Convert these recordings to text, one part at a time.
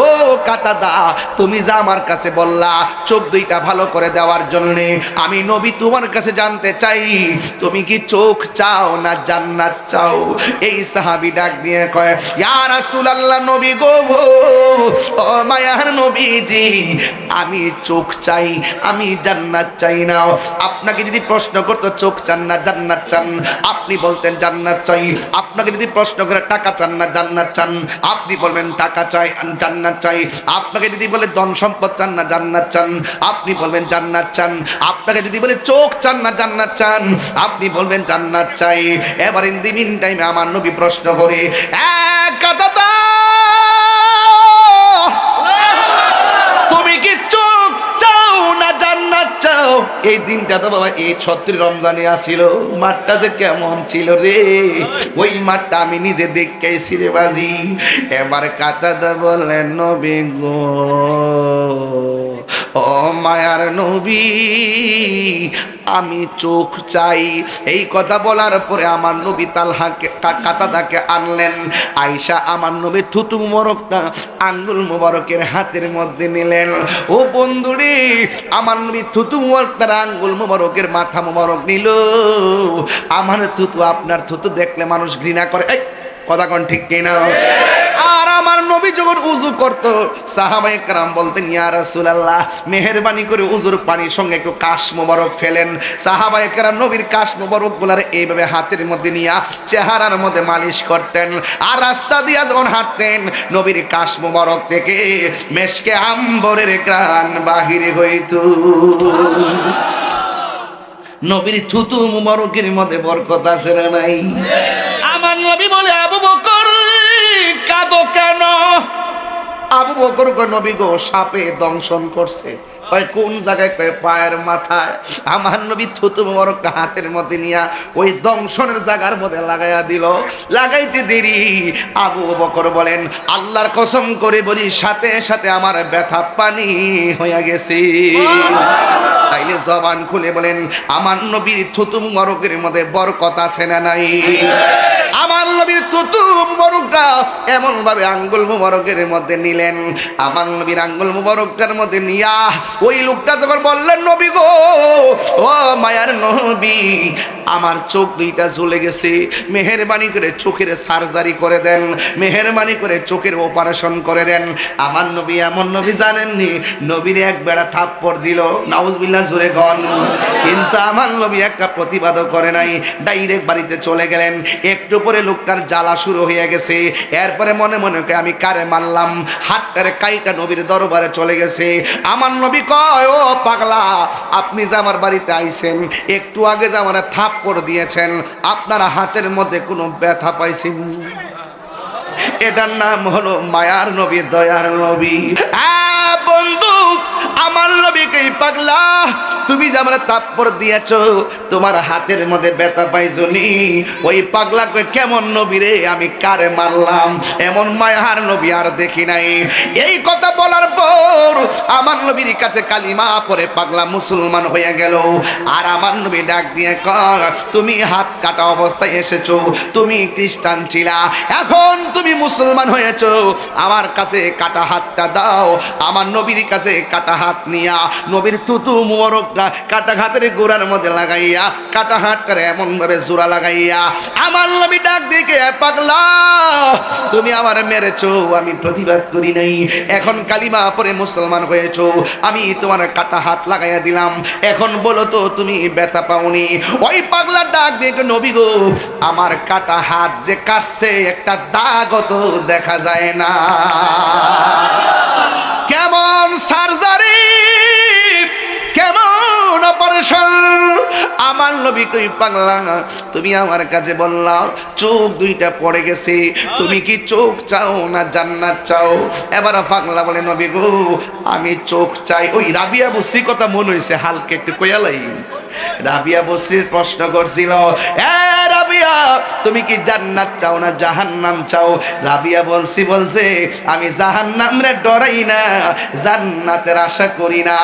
ও কাতাদা, তুমি যা আমার কাছে বললা চোখ দুইটা ভালো করে দেওয়ার জন্য, আমি নবী তোমার কাছে জানতে চাই তুমি কি চোখ চাও না জান্নাত চাও? এই সাহাবী ডাক দিয়ে কয়, ইয়া রাসূলুল্লাহ, নবী গো, ও মায়ার নবীজি, আমি চোখ চাই, আমি জান্নাত চাই না। আপনাকে যদি প্রশ্ন করতো চোখ চান না জান্নাত চান, আপনি বলতেন জান্নাত চাই। আপনাকে যদি প্রশ্ন করে টাকা চান না জান্নাত চান, আপনি বলবেন টাকা চাই, জান্নাত চাই। আপনাকে যদি বলে ধন সম্পদ চান না জান্নাত চান, আপনি বলবেন জান্নাত চান। আপনাকে যদি বলে চোখ চান না জান্নাত চান, আপনি বলবেন জান্নাত চাই। এবার ইন দি মিন টাইমে আমার নবী প্রশ্ন করে, এক কথা, তুমি কি চোখ চাও না জান্নাত চাও? এই দিনটা তো বাবা এই 36 রমজানে আসিল, মাঠটা যে কেমন ছিল রে, ওই মাঠটা আমি নিজে দেখেছি রে বাজি। এবার কাতাদা বললেন, নবী গো, ও মায়ার নবী, আমি চোখ চাই। এই কথা বলার পরে আমার নবী তালহাকে কাতাদাকে আনলেন। আয়েশা আমার নবী থুতু মোবারকটা আঙ্গুল মোবারকের হাতের মধ্যে নিলেন। ও বন্ধুরে, আমার নবী থুতু মোবারকটার আঙ্গুল মোবারকের মাথা মোবারক নিল। আমার থুতু আপনার থুতু দেখলে মানুষ ঘৃণা করে, এই কথা কোন ঠিক কিনা? আর আমার নবী যখন উযু করত, সাহাবায়ে কেরাম বলতেন, ইয়া রাসূলুল্লাহ, মেহেরবানি করে উযুর পানির সঙ্গে একটু কাশ মোবারক ফেলেন। সাহাবায়ে কেরাম নবীর কাশ মোবারক গুলারে এইভাবে হাতের মধ্যে নিয়ে চেহারার মধ্যে মালিশ করতেন। আর রাস্তা দিয়ে যখন হাঁটতেন, নবীর কাশ মোবারক থেকে মেশকে আম্বরের ঘ্রাণ বাহির হইত। নবীর থুতু মোবারকের মধ্যে বরকত আছে না নাই? আমার নবী বলে, আবু বকর কাঁদো কেন? আবু বকর কয়, নবী গো, সাপে দংশন করছে। কয় কোন জায়গায়? কয় পায়ের মাথায়। আমার নবী থুতু মোবারক হাতের মধ্যে নিয়া ওই দংশনের জায়গার মধ্যে লাগাইয়া দিল। লাগাইতে দেরি, আবু বকর বলেন, আল্লাহর কসম করে বলি, সাথে সাথে আমার ব্যথা পানি হইয়া গেছে। তাইলে জবান খুলে বলেন, আমার নবীর থুতু মোবারকের মধ্যে বরকত আছে না নাই? আমার নবীর থুতু মোবারকটা এমন ভাবে আঙ্গুল মোবারকের মধ্যে নিলেন, আমার নবীর আঙ্গুল মোবারকটার মধ্যে নিয়া ওই লোকটা যখন বললেন, নবী গো, ও মায়ার নবী, আমার চোখ দুইটা জ্বলে গেছে, মেহেরবানি করে চোখের সার্জারি করে দেন, মেহেরবানি করে চোখের অপারেশন করে দেন। আমার নবী এমন নবী জানেননি, নবীর এক বেড়া থাপ্পড় দিল, নাউজুবিল্লাহ জোরে গন, কিন্তু আমার নবী একটা প্রতিবাদও করে নাই, ডাইরেক্ট বাড়িতে চলে গেলেন। একটু পরে লোকটার জ্বালা শুরু হয়ে গেছে। এরপরে মনে মনে আমি কারে মারলাম, হাতটারে কাইটা নবীর দরবারে চলে গেছে। আমার নবী কয়, ও পাগলা, আপনি যে আমার বাড়িতে আইছেন, একটু আগে যে আমার থাপ্পড় দিয়েছেন, আপনার হাতের মধ্যে কোনো ব্যথা পাইছেন? এটার নাম হলো মায়ার নবী, দয়ার নবী। বন্ধু, আমার নবীকে, পাগলা, তুমি যে আমার থাপ্পড় দিয়েছো, তোমার হাতের মধ্যে ব্যথা পাইছনি? ওই পাগলা কই, কেমন নবী রে, আমি কারে মারলাম? এমন মায়ার নবী আর দেখি নাই। এই কথা বলার পর আমার নবীর কাছে কালিমা পড়ে পাগলা মুসলমান হয়ে গেল। আর আমার নবী ডাক দিয়ে কয়, তুমি হাত কাটা অবস্থায় এসেছো, তুমি খ্রিস্টান ছিলা, এখন তুমি মুসলমান হয়েছো, আমার কাছে কাটা হাতটা দাও। আমার নবীর কাছে কাটা হাত নিয়া নবীর থুতু মোবারকটা কাটা হাতের গোড়ার মধ্যে লাগাইয়া কাটা হাতটারে এমন ভাবে জোড়া লাগাইয়া আমার নবী ডাক দিকে, পাগলা, তুমি আমার মেরেছো, আমি প্রতিবাদ করি নাই, এখন কালিমা পড়ে মুসলমান হয়েছো, আমি তোমার কাটা হাত লাগাইয়া দিলাম, এখন বলো তো তুমি ব্যথা পাওনি? ওই পাগলা ডাক দিয়ে, নবী গো, আমার কাটা হাত যে কাটছে একটা দাগও তো দেখা যায় না। কেমন সার্জারি, কেমন অপারেশন! আমার নবী কই, পাগলা, তুমি আমার কাছে বললা চোখ দুইটা পড়ে গেছে, তুমি কি চোখ চাও না জান্নাত চাও? এবার পাগলা বলে, নবী গো, আমি চোখ চাই। ওই রাবিয়া বসরি কথা মনে হইছে, হালকা একটু কয়ালাই, রাবিয়া বসরির প্রশ্ন করছিল, এ রাবিয়া তুমি কি জান্নাত চাও না জাহান্নাম চাও? রাবিয়া বলছে আমি জাহান্নাম রে ডরাই না, জান্নাতের আশা করি না।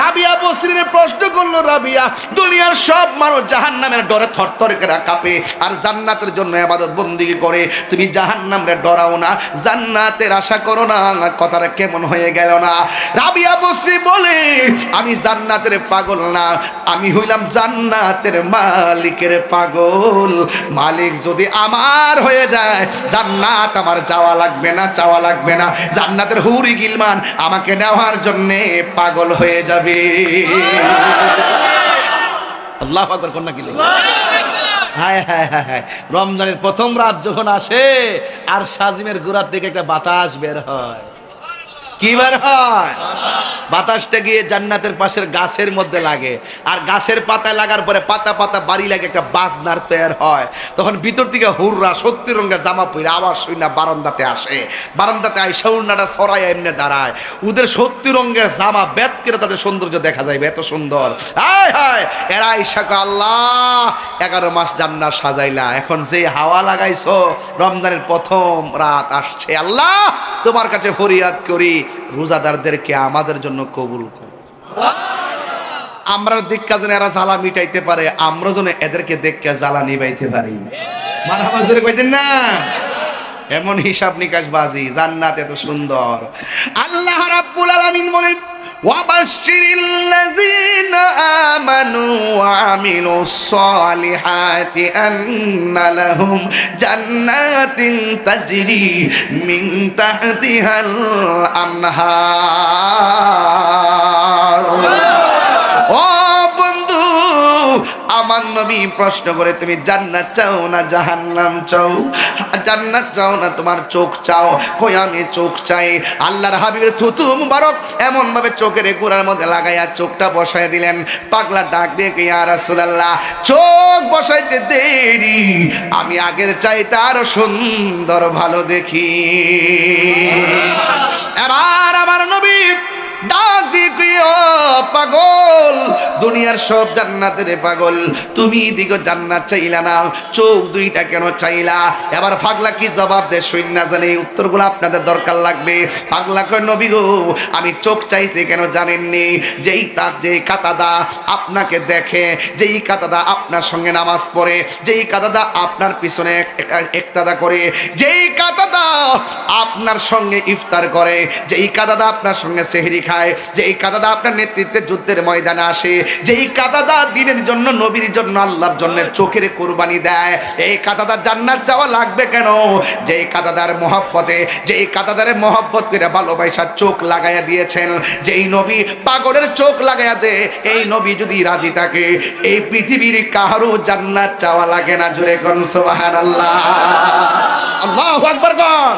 রাবিয়া বসরির প্রশ্ন করলো, রাবিয়া দুনিয়ার সব মানুষ জাহান্নামের ডরে থরথর করে কাঁপে আর জান্নাতের জন্য ইবাদত বন্দেগী করে, তুমি জাহান্নামরে ডরাও না, জান্নাতের আশা করো না, কথাটা কেমন হয়ে গেল না? রাবিয়া বসরি বলে আমি জান্নাতের পাগল না, আমি হইলাম জান্নাতের মালিকের পাগল। মালিক যদি আমার হয়ে যায় জান্নাত আমার যাওয়া লাগবে না, চাওয়া লাগবে না, জান্নাতের হুরি গিলমান আমাকে নেওয়ার জন্য পাগল হয়ে যাবে। আল্লাহু আকবার কোন না কি? হায় হায় হায় হায়, রমজানের প্রথম রাত যখন আসে আর সাজিমের গোড়ার থেকে একটা বাতাস বের হয়। কি বের হয়? বাতাসটা গিয়ে জান্নাতের পাশের গাছের মধ্যে লাগে, আর গাছের পাতায় লাগার পরে পাতা পাতা বাড়ি লাগে একটা বাজনার তৈরি হয়। তখন ভিতর থেকে হুররা 70 রঙের জামা পরে আবার শুইনা বারান্দাতে আসে, বারান্দাতে আইসা উন্নাটা সরাই এমনি দাঁড়ায়। ওদের 70 রঙের জামা বেদ করে তাদের সৌন্দর্য দেখা যাবে, এত সুন্দর। হায় হায়, এরা আইসা কয় আল্লাহ 11 মাস জান্নাত সাজাইলা, এখন যে হাওয়া লাগাইছো রমজানের প্রথম রাত আসছে, আল্লাহ তোমার কাছে ফরিয়াদ করি রোজাদারদেরকে আমাদের জন্য কবুল করো। আমরা দেখা যেন এরা জ্বালা মিটাইতে পারে, আমরা যেন এদেরকে দেখে জ্বালা নিবাইতে পারি। মারহাবা জোরে কইতেন না? এমন হিসাব নিকাশ বাজি, জান্নাত এত সুন্দর। আল্লাহ রাব্বুল আলামিন বলেন ওয়াবাশশিরিল্লাযীনা আমানু ওয়া আমিলুস সালিহাতি আন্না লাহুম জান্নাতিন তাজরি মিন তাহতিহাল আনহার। ও বন্ধু, আমার নবী প্রশ্ন করে তুমি জান্নাত চাও না জাহান্নাম চাও? জান্নাত চাও না তোমার চোখ চাও? কই আমি চোখ চাই। আল্লাহর হাবিবের থুতু মুবারক এমন ভাবে চোখের গোড়ার মধ্যে লাগাইয়া চোখটা বসায় দিলেন। পাগলা ডাক দিয়ে ইয়া রাসূলুল্লাহ চোখ বসাইতে দেরি, আমি আগের চাইতে আরো সুন্দর ভালো দেখি। এবার আমার নবী ডাক দিয়ে ও পাগল, দুনিয়ার সব জান্নাতের পাগল, তুমি দিগো জান্নাত চাইলা না, চোখ দুইটা কেন চাইলা? এবার পাগলা কি জবাব দেয় শুন না জানি, উত্তরগুলো আপনাদের দরকার লাগবে। পাগলা কয় নবী গো আমি চোখ চাইছি কেন জানেননি? যেই কাতাদা আপনাকে দেখে, যেই কাতাদা আপনার সঙ্গে নামাজ পড়ে, যেই কাতাদা আপনার পিছনে একতাদা করে, যেই কাতাদা আপনার সঙ্গে ইফতার করে, যেই কাতাদা আপনার সঙ্গে সেহরি খায়, যেই কাতাদা আপনার নেতৃত্বে যুদ্ধের ময়দানে আসে, যেই কাতাদা দিনের জন্য নবীর জন্য আল্লাহর জন্য চোখের কুরবানি দেয়, এই কাতাদার জান্নাত যাওয়া লাগবে কেন? যেই কাতাদার মহব্বতে, যেই কাতাদার মহব্বত করে ভালোবাসার চোখ লাগাইয়া দিয়েছেন, যেই নবী পাগলের চোখ লাগাইয়া দে, এই নবী যদি রাজি থাকে এই পৃথিবীর কারো জান্নাত চাওয়া লাগে না। জোরে কোন সুবহানাল্লাহ, আল্লাহু আকবার কোন।